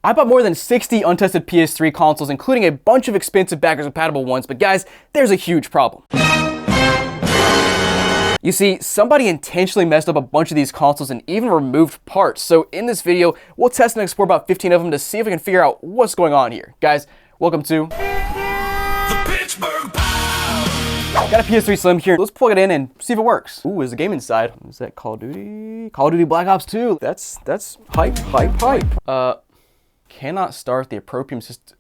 I bought more than 60 untested PS3 consoles, including a bunch of expensive backwards compatible ones, but guys, there's a huge problem. You see, somebody intentionally messed up a bunch of these consoles and even removed parts. So in this video, we'll test and explore about 15 of them to see if we can figure out what's going on here. Guys, welcome to the Pittsburgh Pile. Got a PS3 Slim here. Let's plug it in and see if it works. Ooh, is the game inside? Is that Call of Duty? Call of Duty Black Ops 2. That's hype. Cannot start the appropriate system.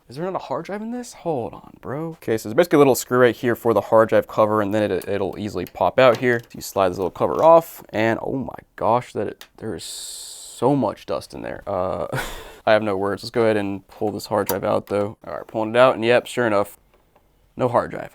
Is there not a hard drive in this? Hold on, bro. Okay, so there's basically a little screw right here for the hard drive cover, and then it'll easily pop out here. So you slide this little cover off, and oh my gosh, there is so much dust in there. I have no words. Let's go ahead and pull this hard drive out, though. All right, pulling it out, and yep, sure enough, no hard drive.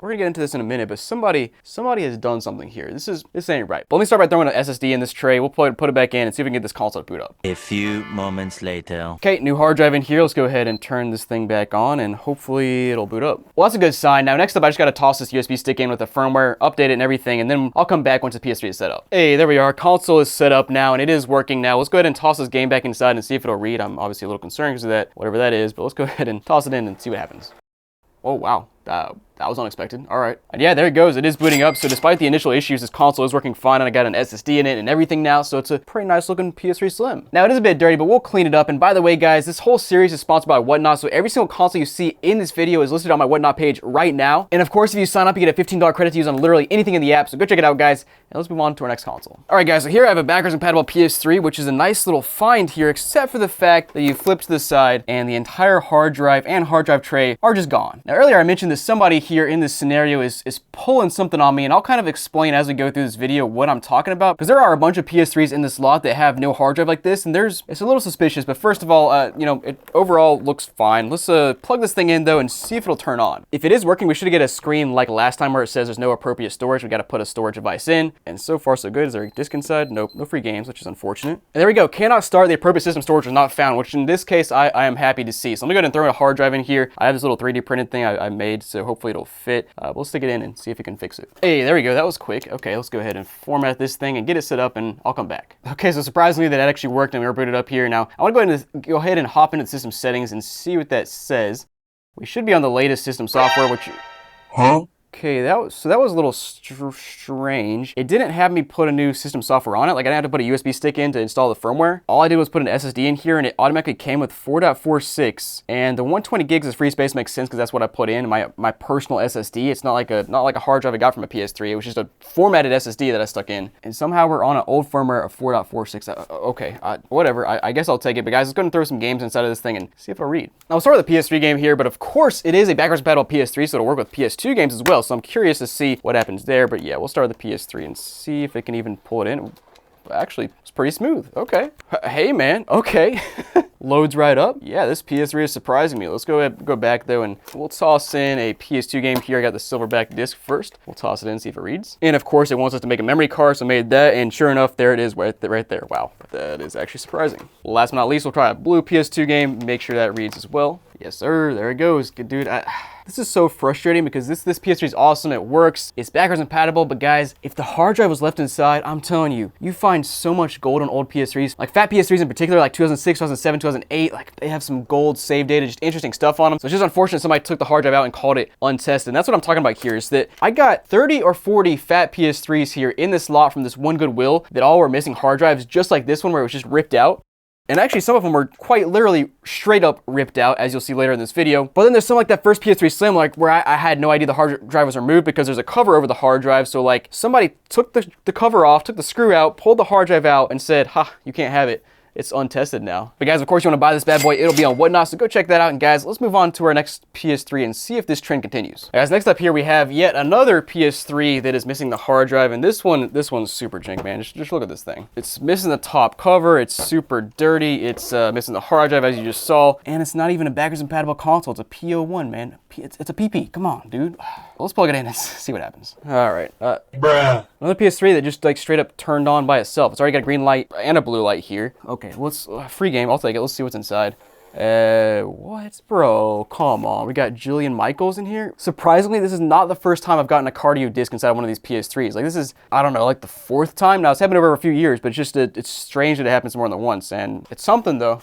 We're gonna get into this in a minute, but somebody has done something here. This ain't right. But let me start by throwing an SSD in this tray. We'll put it back in and see if we can get this console to boot up. A few moments later. Okay, new hard drive in here. Let's go ahead and turn this thing back on and hopefully it'll boot up. Well, that's a good sign. Now, next up, I just gotta toss this USB stick in with the firmware, update it and everything, and then I'll come back once the PS3 is set up. Hey, there we are. Console is set up now and it is working now. Let's go ahead and toss this game back inside and see if it'll read. I'm obviously a little concerned because of that, whatever that is, but let's go ahead and toss it in and see what happens. Oh, wow. That was unexpected. All right. And yeah, there it goes. It is booting up. So despite the initial issues, this console is working fine, and I got an SSD in it and everything now. So it's a pretty nice looking PS3 Slim. Now it is a bit dirty, but we'll clean it up. And by the way, guys, this whole series is sponsored by Whatnot. So every single console you see in this video is listed on my Whatnot page right now. And of course, if you sign up, you get a $15 credit to use on literally anything in the app. So go check it out, guys. And let's move on to our next console. All right, guys. So here I have a backwards compatible PS3, which is a nice little find here, except for the fact that you flip to the side and the entire hard drive and hard drive tray are just gone. Now earlier I mentioned that somebody here in this scenario is pulling something on me, and I'll kind of explain as we go through this video what I'm talking about, because there are a bunch of PS3s in this lot that have no hard drive like this, and it's a little suspicious. But first of all, it overall looks fine. Let's plug this thing in though and see if it'll turn on. If it is working, we should get a screen like last time where it says there's no appropriate storage. We got to put a storage device in, and so far so good. Is there a disk inside? Nope, no free games, which is unfortunate. And there we go. Cannot start. The appropriate system storage was not found, which in this case I am happy to see. So let me go ahead and throw a hard drive in here. I have this little 3D printed thing I made, so hopefully it'll fit. We'll stick it in and see if we can fix it. Hey, there we go. That was quick. Okay, let's go ahead and format this thing and get it set up, and I'll come back. Okay, so surprisingly that actually worked and we were booted up here. Now I want to go ahead and hop into the system settings and see what that says. We should be on the latest system software, which... Huh? Okay, that was a little strange. It didn't have me put a new system software on it. Like, I didn't have to put a USB stick in to install the firmware. All I did was put an SSD in here, and it automatically came with 4.46. And the 120 gigs of free space makes sense because that's what I put in my personal SSD. It's not like a hard drive I got from a PS3. It was just a formatted SSD that I stuck in. And somehow we're on an old firmware of 4.46. Okay, whatever. I guess I'll take it. But guys, let's go and throw some games inside of this thing and see if it'll read. Now, we'll start with the PS3 game here, but of course it is a backwards compatible PS3, so it'll work with PS2 games as well. So I'm curious to see what happens there, but yeah, we'll start with the PS3 and see if it can even pull it in. Actually, it's pretty smooth. Okay. Hey, man. Okay. Loads right up. Yeah, this PS3 is surprising me. Let's go back though, and we'll toss in a PS2 game here. I got the silverback disc first. We'll toss it in and see if it reads. And of course, it wants us to make a memory card, so I made that, and sure enough, there it is right there. Wow, that is actually surprising. Last but not least, we'll try a blue PS2 game, make sure that reads as well. Yes, sir. There it goes. Good dude. This is so frustrating because this PS3 is awesome. It works. It's backwards compatible. But guys, if the hard drive was left inside, I'm telling you, you find so much gold on old PS3s. Like fat PS3s in particular, like 2006, 2007, 2008. Like they have some gold save data, just interesting stuff on them. So it's just unfortunate somebody took the hard drive out and called it untested. And that's what I'm talking about here, is that I got 30 or 40 fat PS3s here in this lot from this one Goodwill that all were missing hard drives, just like this one where it was just ripped out. And actually, some of them were quite literally straight up ripped out, as you'll see later in this video. But then there's some like that first PS3 Slim, like where I had no idea the hard drive was removed because there's a cover over the hard drive. So like somebody took the cover off, took the screw out, pulled the hard drive out and said, ha, you can't have it. It's untested now. But guys, of course, you want to buy this bad boy, it'll be on Whatnot, so go check that out. And guys, let's move on to our next PS3 and see if this trend continues. Guys, next up here, we have yet another PS3 that is missing the hard drive, and this one's super jank, man. Just look at this thing. It's missing the top cover, it's super dirty, it's missing the hard drive, as you just saw, and it's not even a backwards compatible console. It's a PO1, man. It's a PP. Come on, dude. Let's plug it in and see what happens. All right. Bruh. Another PS3 that just like straight up turned on by itself. It's already got a green light and a blue light here. Okay, let's free game. I'll take it. Let's see what's inside. What? Bro, come on. We got Julian Michaels in here. Surprisingly, this is not the first time I've gotten a cardio disc inside one of these PS3s. Like, this is, I don't know, like the 4th time. Now, it's happened over a few years, but it's just, it's strange that it happens more than once. And it's something, though.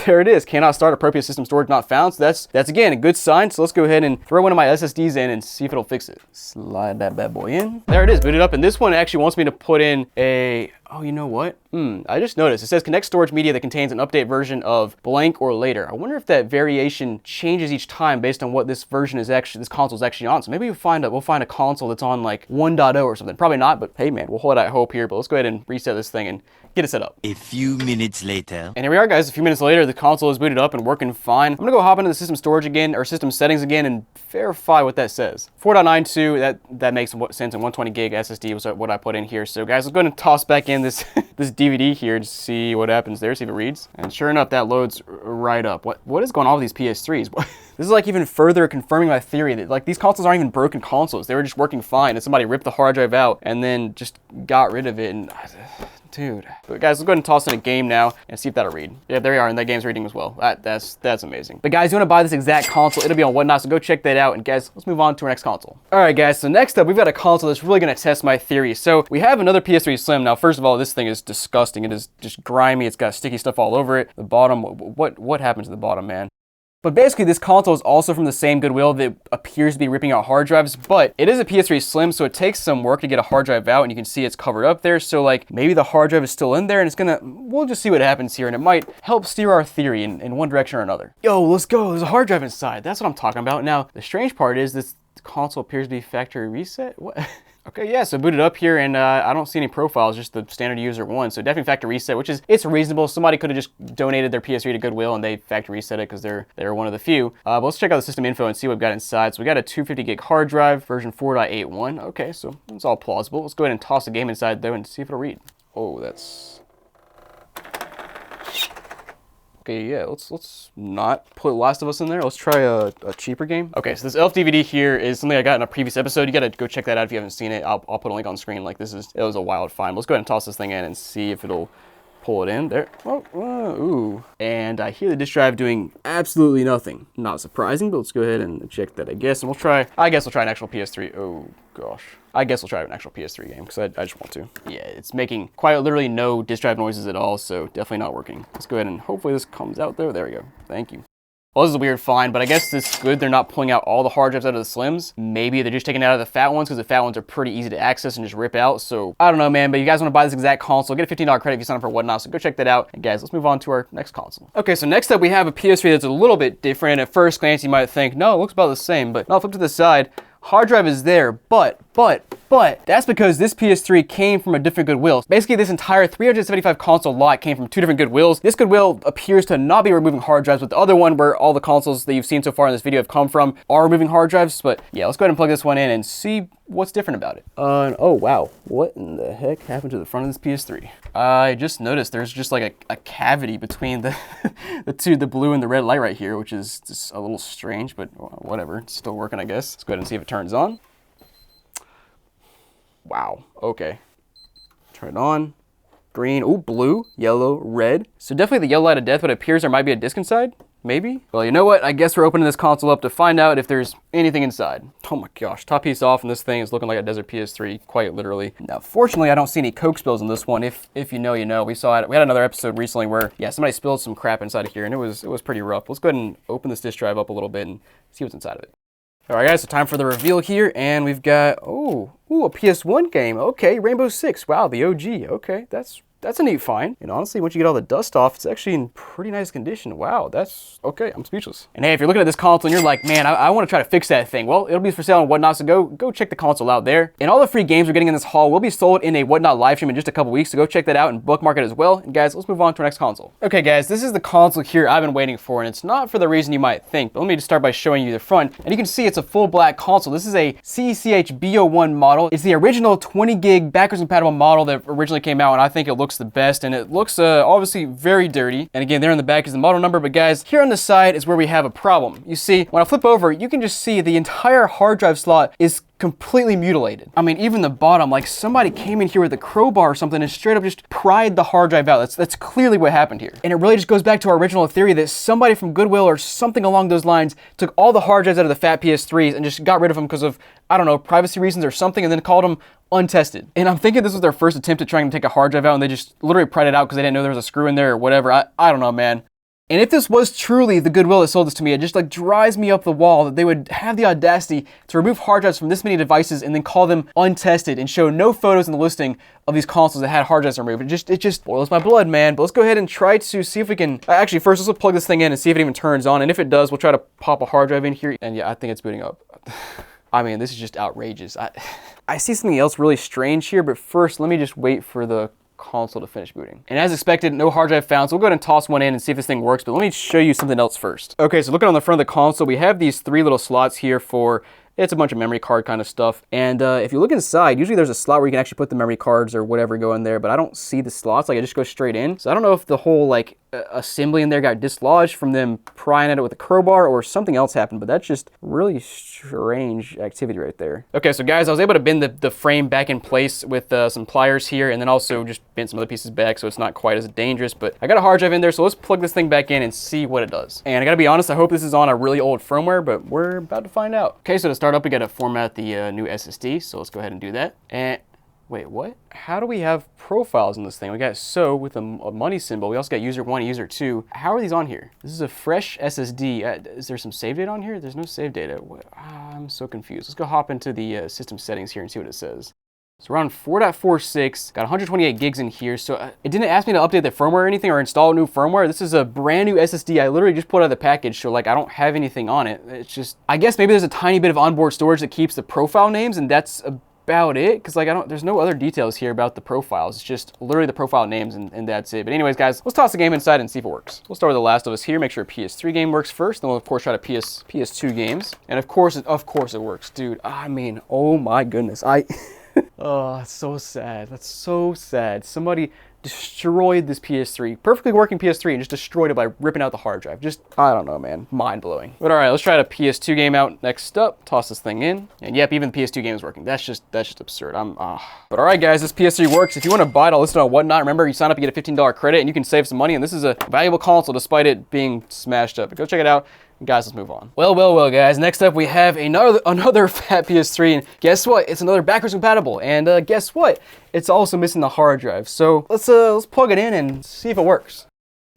There it is. Cannot start. Appropriate system storage not found. So that's again a good sign. So let's go ahead and throw one of my SSDs in and see if it'll fix it. Slide that bad boy in. There it is. Booted up. And this one actually wants me to put in a... Oh, you know what? I just noticed. It says connect storage media that contains an update version of blank or later. I wonder if that variation changes each time based on what this version is actually, this console is actually on. So maybe we'll find a console that's on like 1.0 or something. Probably not, but hey man, we'll hold out hope here. But let's go ahead and reset this thing and get it set up. A few minutes later. And here we are, guys. A few minutes later, the console is booted up and working fine. I'm gonna go hop into the system storage again, or system settings again, and verify what that says. 4.92, that makes sense, and 120 gig SSD was what I put in here. So guys, let's go ahead and toss back in this this DVD here to see what happens there, see if it reads. And sure enough, that loads right up. What is going on with these PS3s? This is like even further confirming my theory that like these consoles aren't even broken consoles. They were just working fine, and somebody ripped the hard drive out and then just got rid of it. And dude. But guys, let's go ahead and toss in a game now and see if that'll read. Yeah, there we are, and that game's reading as well. That's amazing. But guys, you want to buy this exact console, it'll be on Whatnot, so go check that out. And guys, let's move on to our next console. All right, guys, so next up, we've got a console that's really going to test my theory. So we have another PS3 Slim. Now, first of all, this thing is disgusting. It is just grimy. It's got sticky stuff all over it. The bottom, what happened to the bottom, man? But basically, this console is also from the same Goodwill that appears to be ripping out hard drives, but it is a PS3 Slim, so it takes some work to get a hard drive out, and you can see it's covered up there. So like, maybe the hard drive is still in there, and we'll just see what happens here, and it might help steer our theory in one direction or another. Yo, let's go. There's a hard drive inside. That's what I'm talking about. Now, the strange part is this console appears to be factory reset. What? Okay, yeah, so booted up here, and I don't see any profiles, just the standard user one. So definitely factory reset, which is, it's reasonable. Somebody could have just donated their PS3 to Goodwill, and they factory reset it because they're one of the few. But let's check out the system info and see what we've got inside. So we got a 250 gig hard drive, version 4.81. Okay, so it's all plausible. Let's go ahead and toss the game inside, though, and see if it'll read. Oh, that's... Okay, yeah, let's not put Last of Us in there. Let's try a cheaper game. Okay, so this Elf DVD here is something I got in a previous episode. You gotta go check that out if you haven't seen it. I'll put a link on screen. Like, it was a wild find. Let's go ahead and toss this thing in and see if it'll pull it in. There. Oh, ooh. And I hear the disk drive doing absolutely nothing. Not surprising, but let's go ahead and check that, I guess. And we'll try an actual PS3. Oh, gosh. I guess we'll try an actual PS3 game, because I just want to. Yeah, it's making quite literally no disk drive noises at all, so definitely not working. Let's go ahead and hopefully this comes out there. There we go. Thank you. Well, this is a weird find, but I guess this is good. They're not pulling out all the hard drives out of the Slims. Maybe they're just taking it out of the fat ones, because the fat ones are pretty easy to access and just rip out. So I don't know, man, but you guys want to buy this exact console, get a $15 credit if you sign up for Whatnot, so go check that out. And guys, let's move on to our next console. Okay, so next up we have a PS3 that's a little bit different. At first glance, you might think, no, it looks about the same, but no, flip to the side. Hard drive is there, but that's because this PS3 came from a different Goodwill. Basically, this entire 375 console lot came from two different Goodwills. This Goodwill appears to not be removing hard drives, but the other one, where all the consoles that you've seen so far in this video have come from, are removing hard drives. But yeah, let's go ahead and plug this one in and see what's different about it. Oh wow, what in the heck happened to the front of this PS3? I just noticed there's just like a cavity between the the blue and the red light right here, which is just a little strange, but whatever, it's still working, I guess. Let's go ahead and see if it turns on. Wow, okay. Turn it on. Green, ooh, blue, yellow, red. So definitely the yellow light of death, but it appears there might be a disc inside. Maybe? Well, you know what? I guess we're opening this console up to find out if there's anything inside. Oh my gosh, top piece off, and this thing is looking like a desert PS3, quite literally. Now, fortunately, I don't see any Coke spills in this one. If you know, you know. We saw it. We had another episode recently where, yeah, somebody spilled some crap inside of here, and it was pretty rough. Let's go ahead and open this disk drive up a little bit and see what's inside of it. All right, guys, so time for the reveal here, and we've got, ooh, a PS1 game. Okay, Rainbow Six. Wow, the OG. Okay, that's a neat find. And honestly, once you get all the dust off, it's actually in pretty nice condition. Wow, that's okay. I'm speechless. And hey, if you're looking at this console and you're like, man, I want to try to fix that thing. Well, it'll be for sale on Whatnot, so go check the console out there. And all the free games we're getting in this haul will be sold in a Whatnot live stream in just a couple weeks, so go check that out and bookmark it as well. And guys, let's move on to our next console. Okay, guys, this is the console here I've been waiting for, and it's not for the reason you might think. But let me just start by showing you the front. And you can see it's a full black console. This is a CECH B01 model. It's the original 20 gig backwards compatible model that originally came out, and I think it looks the best, and it looks obviously very dirty. And again, there in the back is the model number, but guys, here on the side is where we have a problem. You see, when I flip over, you can just see the entire hard drive slot is completely mutilated. I mean, even the bottom, like somebody came in here with a crowbar or something and straight up just pried the hard drive out. That's clearly what happened here. And it really just goes back to our original theory that somebody from Goodwill or something along those lines took all the hard drives out of the fat PS3s and just got rid of them because of, I don't know, privacy reasons or something, and then called them untested. And I'm thinking this was their first attempt at trying to take a hard drive out, and they just literally pried it out because they didn't know there was a screw in there or whatever. I don't know, man. And if this was truly the Goodwill that sold this to me, it just like drives me up the wall that they would have the audacity to remove hard drives from this many devices and then call them untested and show no photos in the listing of these consoles that had hard drives removed. It just boils my blood, man. But let's go ahead and try to see if we can, actually first let's plug this thing in and see if it even turns on. And if it does, we'll try to pop a hard drive in here. And yeah, I think it's booting up. I mean, this is just outrageous. I see something else really strange here, but first let me just wait for the console to finish booting. And as expected, no hard drive found, so we'll go ahead and toss one in and see if this thing works, but let me show you something else first. Okay, so looking on the front of the console, we have these 3 little slots here for, it's a bunch of memory card kind of stuff. And if you look inside, usually there's a slot where you can actually put the memory cards or whatever go in there, but I don't see the slots, like it just goes straight in. So I don't know if the whole like assembly in there got dislodged from them prying at it with a crowbar or something else happened, but that's just really strange activity right there. Okay, so guys, I was able to bend the frame back in place with some pliers here, and then also just bend some other pieces back so it's not quite as dangerous, but I got a hard drive in there, so let's plug this thing back in and see what it does. And I gotta be honest, I hope this is on a really old firmware, but we're about to find out. Okay, so to start up, we gotta format the new SSD, so let's go ahead and do that. And wait, what? How do we have profiles in this thing? We got so with a money symbol. We also got user 1, user 2. How are these on here? This is a fresh SSD. Is there some save data on here? There's no save data. I'm so confused. Let's go hop into the system settings here and see what it says. So we're on 4.46, got 128 gigs in here. So it didn't ask me to update the firmware or anything or install new firmware. This is a brand new SSD. I literally just pulled out of the package, so like I don't have anything on it. It's just, I guess maybe there's a tiny bit of onboard storage that keeps the profile names, and that's about it, because like there's no other details here about the profiles. It's just literally the profile names and that's it. But anyways, guys, let's toss the game inside and see if it works. We'll start with The Last of Us here, make sure PS3 game works first, then we'll of course try to PS2 games. And of course it works. Dude, I mean, oh my goodness. Oh, that's so sad. That's so sad. Somebody destroyed this PS3, perfectly working PS3, and just destroyed it by ripping out the hard drive. Just, I don't know, man, mind-blowing. But all right, let's try a PS2 game out next up. Toss this thing in, and yep, even the PS2 game is working. That's just absurd. But all right, guys, this PS3 works. If you want to buy it, I'll list it on Whatnot. Remember, you sign up, you get a $15 credit, and you can save some money. And this is a valuable console, despite it being smashed up. But go check it out. Guys, let's move on. Well, guys. Next up, we have another fat PS3, and guess what? It's another backwards compatible, and guess what? It's also missing the hard drive. So let's plug it in and see if it works.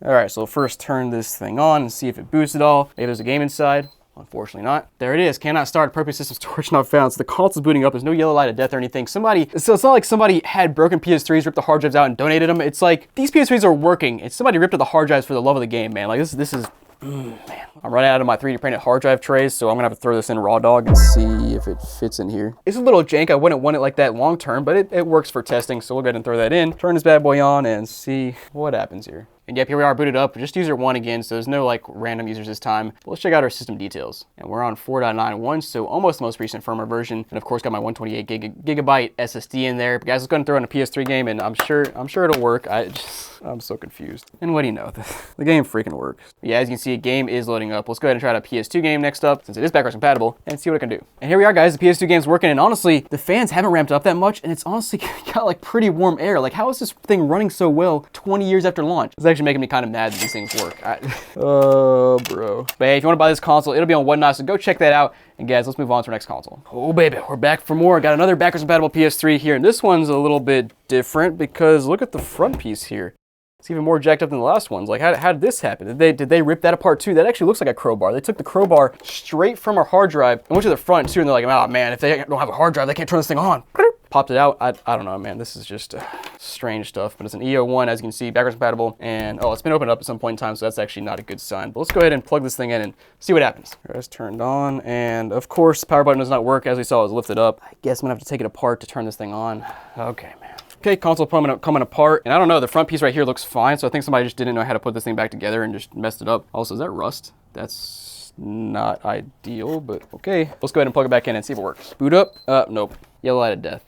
All right, so first turn this thing on and see if it boots at all. Maybe there's a game inside. Unfortunately not. There it is. Cannot start. Appropriate system storage not found. So the console's booting up. There's no yellow light of death or anything. So it's not like somebody had broken PS3s, ripped the hard drives out, and donated them. It's like these PS3s are working. It's somebody ripped out the hard drives for the love of the game, man. Like this is. Man, I'm running out of my 3D printed hard drive trays, so I'm gonna have to throw this in raw dog and see if it fits in here. It's a little jank. I wouldn't want it like that long term, but it works for testing, so we'll go ahead and throw that in. Turn this bad boy on and see what happens here. And yep, here we are booted up. Just user 1 again, so there's no like random users this time. But let's check out our system details. And we're on 4.91, so almost the most recent firmware version. And of course got my 128 gigabyte SSD in there. But guys, let's go ahead and throw in a PS3 game, and I'm sure it'll work. I'm so confused. And what do you know? The game freaking works. But yeah, as you can see, a game is loading up. Let's go ahead and try out a PS2 game next up, since it is backwards compatible, and see what it can do. And here we are, guys. The PS2 game's working, and honestly, the fans haven't ramped up that much, and it's honestly got like pretty warm air. Like, how is this thing running so well 20 years after launch? It's actually making me kind of mad that these things work. Oh, bro. But hey, if you want to buy this console, it'll be on Whatnot, so go check that out. And guys, let's move on to our next console. Oh baby, we're back for more. Got another backwards compatible PS3 here, and this one's a little bit different because look at the front piece here. It's even more jacked up than the last ones. Like, how did this happen? Did they rip that apart too? That actually looks like a crowbar. They took the crowbar straight from our hard drive and went to the front too, and they're like, oh man, if they don't have a hard drive, they can't turn this thing on. Popped it out. I don't know, man. This is just strange stuff. But it's an EO1, as you can see, backwards compatible. And oh, it's been opened up at some point in time, so that's actually not a good sign. But let's go ahead and plug this thing in and see what happens. It's turned on, and of course, the power button does not work. As we saw, it was lifted up. I guess I'm gonna have to take it apart to turn this thing on. Okay, man. Okay, console coming apart, and I don't know, the front piece right here looks fine, so I think somebody just didn't know how to put this thing back together and just messed it up. Also, is that rust? That's not ideal, but okay. Let's go ahead and plug it back in and see if it works. Boot up. Nope. Yellow light of death.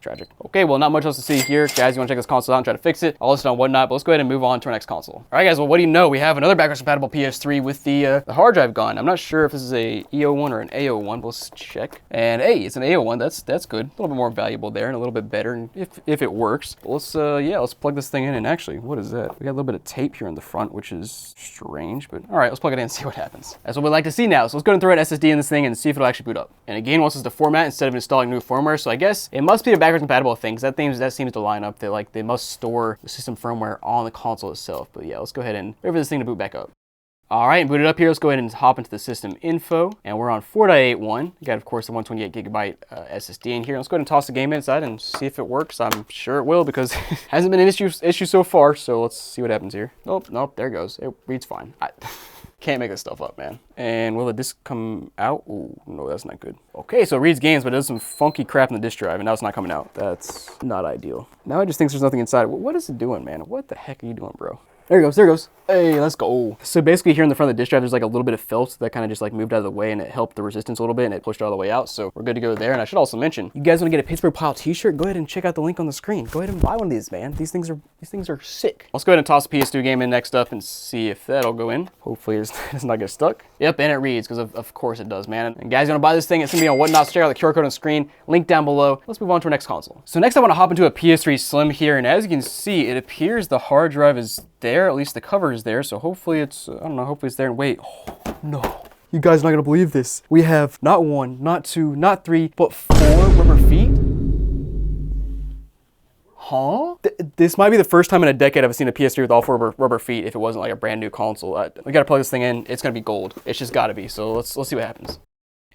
Tragic. Okay, well, not much else to see here. Guys, you want to check this console out and try to fix it? I'll list it on whatnot, but let's go ahead and move on to our next console. All right, guys, well, what do you know? We have another backwards compatible PS3 with the hard drive gone. I'm not sure if this is a EO1 or an AO1, but let's check. And hey, it's an AO1. That's good. A little bit more valuable there and a little bit better if it works. But let's let's plug this thing in. And actually, what is that? We got a little bit of tape here in the front, which is strange, but all right, let's plug it in and see what happens. That's what we like to see now. So let's go and throw an SSD in this thing and see if it'll actually boot up. And again, wants us to format instead of installing new firmware. So I guess it must be a backwards compatible thing, because that seems to line up. They must store the system firmware on the console itself. But yeah, let's go ahead and wait for this thing to boot back up. All right, and boot it up here. Let's go ahead and hop into the system info, and we're on 4.81. You got, of course, the 128GB SSD in here. Let's go ahead and toss the game inside and see if it works. I'm sure it will, because it hasn't been an issue so far. So let's see what happens here. Oh, nope, there it goes. It reads fine. Can't make this stuff up, man. And will the disc come out? Ooh, no, that's not good. Okay, so it reads games, but it does some funky crap in the disc drive, and now it's not coming out. That's not ideal. Now it just thinks there's nothing inside. What is it doing, man? What the heck are you doing, bro? There it goes, there it goes. Hey, let's go. So basically here in the front of the disk drive, there's like a little bit of felt that kind of just like moved out of the way, and it helped the resistance a little bit, and it pushed it all the way out. So we're good to go there. And I should also mention, you guys want to get a Pittsburgh Pile t-shirt? Go ahead and check out the link on the screen. Go ahead and buy one of these, man. These things are sick. Let's go ahead and toss the PS2 game in next up and see if that'll go in. Hopefully it's not get stuck. Yep, and it reads, because of course it does, man. And guys, you want to buy this thing? It's gonna be on whatnot. So check out the QR code on the screen, link down below. Let's move on to our next console. So next I want to hop into a PS3 Slim here, and as you can see, it appears the hard drive is there, at least the cover is there. So hopefully it's, I don't know, hopefully it's there. And wait, oh, no. You guys are not gonna believe this. We have not one, not two, not three, but 4 rubber feet. Huh? This might be the first time in a decade I've seen a PS3 with all 4 rubber feet if it wasn't like a brand new console. We gotta plug this thing in. It's gonna be gold. It's just gotta be. So let's see what happens.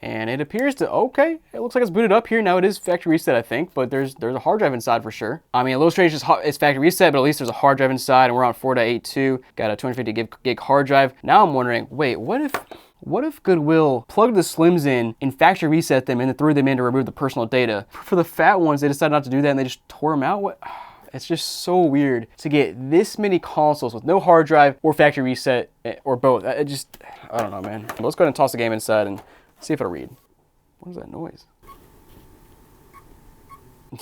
And it appears to, okay, it looks like it's booted up here. Now it is factory reset, I think, but there's a hard drive inside for sure. I mean, a little strange it's factory reset, but at least there's a hard drive inside, and we're on 4.82, got a 250 gig hard drive. Now I'm wondering, wait, what if Goodwill plugged the Slims in and factory reset them and then threw them in to remove the personal data? For the fat ones, they decided not to do that and they just tore them out? What? It's just so weird to get this many consoles with no hard drive or factory reset or both. I don't know, man. But let's go ahead and toss the game inside and see if it'll read. What is that noise?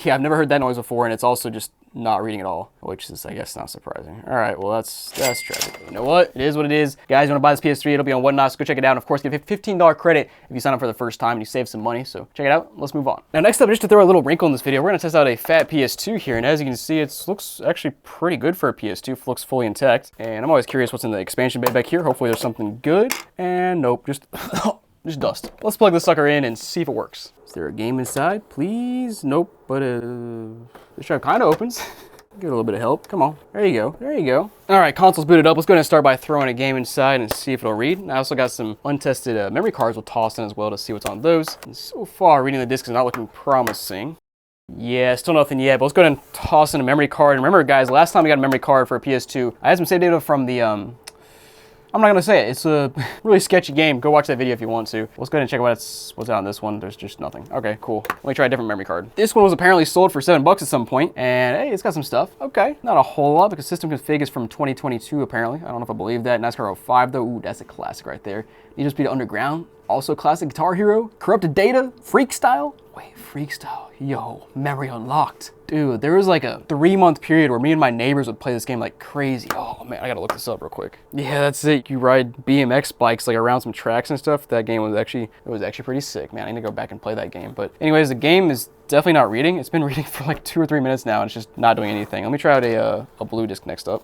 Yeah, I've never heard that noise before, and it's also just not reading at all, which is, I guess, not surprising. All right, well, that's tragic. You know what? It is what it is. Guys, you want to buy this PS3, it'll be on whatnot, so go check it out. And of course, give it $15 credit if you sign up for the first time and you save some money, so check it out. Let's move on. Now, next up, just to throw a little wrinkle in this video, we're going to test out a fat PS2 here, and as you can see, it looks actually pretty good for a PS2. It looks fully intact, and I'm always curious what's in the expansion bay back here. Hopefully, there's something good, and nope, just dust. Let's plug this sucker in and see if it works. Is there a game inside? Please? Nope, but this drive kind of opens. Give it a little bit of help. Come on. There you go. There you go. All right, console's booted up. Let's go ahead and start by throwing a game inside and see if it'll read. I also got some untested memory cards we'll toss in as well to see what's on those. And so far, reading the disc is not looking promising. Yeah, still nothing yet, but let's go ahead and toss in a memory card. And remember, guys, last time we got a memory card for a PS2, I had some save data from the, I'm not gonna say it. It's a really sketchy game. Go watch that video if you want to. Let's go ahead and check what's out on this one. There's just nothing. Okay, cool. Let me try a different memory card. This one was apparently sold for $7 at some point, and hey, it's got some stuff. Okay, not a whole lot because system config is from 2022 apparently. I don't know if I believe that. NASCAR 05 though. Ooh, that's a classic right there. Need to Speed Underground. Also classic Guitar Hero. Corrupted Data. Freak Style. Wait, Freak Style. Yo, memory unlocked. Dude, there was like a 3-month period where me and my neighbors would play this game like crazy. Oh man, I gotta look this up real quick. Yeah, that's it. You ride BMX bikes like around some tracks and stuff. That game was actually pretty sick, man. I need to go back and play that game. But anyways, the game is definitely not reading. It's been reading for like 2 or 3 minutes now and it's just not doing anything. Let me try out a blue disc next up.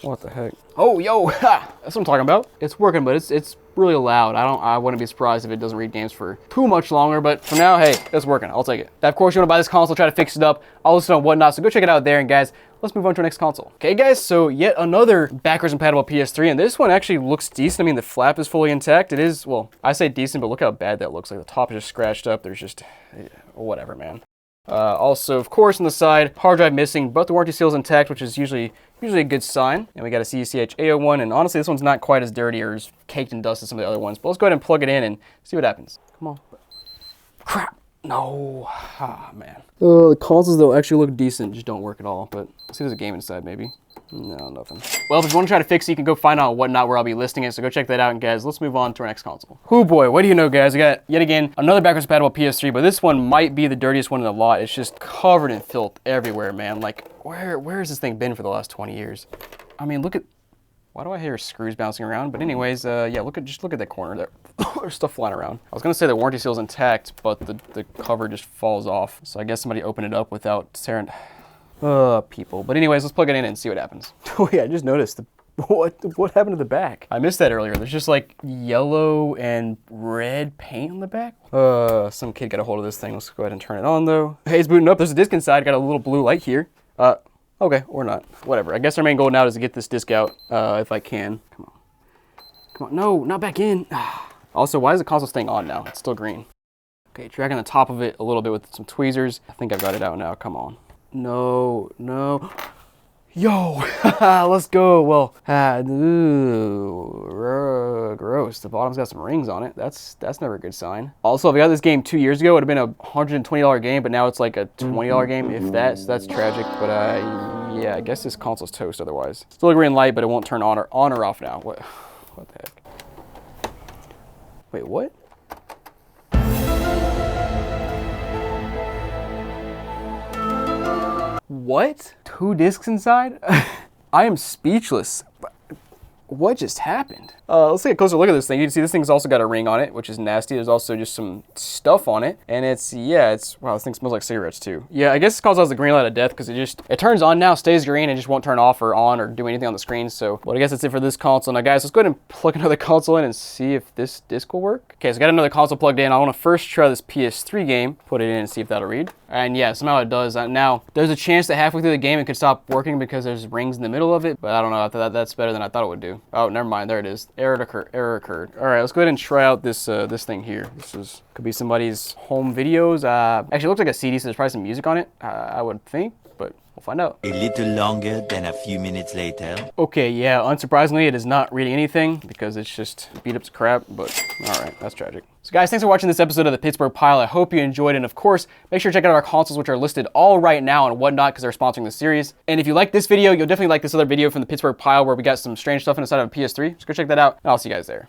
What the heck? Oh, yo, ha! That's what I'm talking about. It's working, but it's really loud. I wouldn't be surprised if it doesn't read games for too much longer, but for now, hey, it's working. I'll take it. Now, of course, you want to buy this console, try to fix it up. I'll list it on whatnot, so go check it out there. And guys, let's move on to our next console. Okay, guys, so yet another backwards compatible PS3, and this one actually looks decent. I mean, the flap is fully intact. It is, well, I say decent, but look how bad that looks. Like the top is just scratched up. There's just, whatever, man. Also, of course, on the side, hard drive missing, but the warranty seal is intact, which is usually a good sign. And we got a CECH A01, and honestly, this one's not quite as dirty or as caked in dust as some of the other ones. But let's go ahead and plug it in and see what happens. Come on. Crap. No. Ah, man. The consoles, though, actually look decent, just don't work at all. But let's see if there's a game inside, maybe. No, nothing. Well, if you want to try to fix it, you can go find out Whatnot where I'll be listing it. So go check that out. And guys, let's move on to our next console. Oh boy, what do you know, guys? We got yet again another backwards compatible PS3, but this one might be the dirtiest one in the lot. It's just covered in filth everywhere, man. Like, where has this thing been for the last 20 years? I mean, look at. Why do I hear screws bouncing around? But anyways, yeah, just look at that corner there. There's stuff flying around. I was gonna say the warranty seal's intact, but the cover just falls off. So I guess somebody opened it up without tearing. People. But anyways, let's plug it in and see what happens. Oh yeah, I just noticed what happened to the back? I missed that earlier. There's just like yellow and red paint on the back. Some kid got a hold of this thing. Let's go ahead and turn it on though. Hey, it's booting up. There's a disc inside. Got a little blue light here. Okay, or not. Whatever. I guess our main goal now is to get this disc out, if I can. Come on. No, not back in. Also, why is the console staying on now? It's still green. Okay, dragging the top of it a little bit with some tweezers. I think I've got it out now. Come on. No. Yo, let's go. Well, gross. The bottom's got some rings on it. That's never a good sign. Also, if I got this game 2 years ago, it would have been a $120 game, but now it's like a $20 game, if that. So that's tragic. But yeah, I guess this console's toast otherwise. Still a green light, but it won't turn on or off now. What the heck? Wait, what? What? 2 discs inside? I am speechless. What just happened? Let's take a closer look at this thing. You can see this thing's also got a ring on it, which is nasty. There's also just some stuff on it. And wow, this thing smells like cigarettes too. Yeah, I guess this console has the green light of death because it turns on now, stays green, and just won't turn off or on or do anything on the screen. So, well, I guess that's it for this console. Now guys, let's go ahead and plug another console in and see if this disc will work. Okay, so I got another console plugged in. I want to first try this PS3 game, put it in and see if that'll read. And yeah, somehow it does. Now, there's a chance that halfway through the game it could stop working because there's rings in the middle of it, but I don't know. After that, that's better than I thought it would do. Oh, never mind. There it is. Error occurred. All right, let's go ahead and try out this thing here. Could be somebody's home videos. Actually, it looks like a CD, so there's probably some music on it. I would think, but we'll find out. A little longer than a few minutes later. Okay, yeah, unsurprisingly, it is not reading anything because it's just beat up to crap, but all right, that's tragic. So guys, thanks for watching this episode of the Pittsburgh Pile. I hope you enjoyed, and of course, make sure to check out our consoles, which are listed all right now on Whatnot because they're sponsoring the series. And if you like this video, you'll definitely like this other video from the Pittsburgh Pile where we got some strange stuff inside of a PS3. Just go check that out, and I'll see you guys there.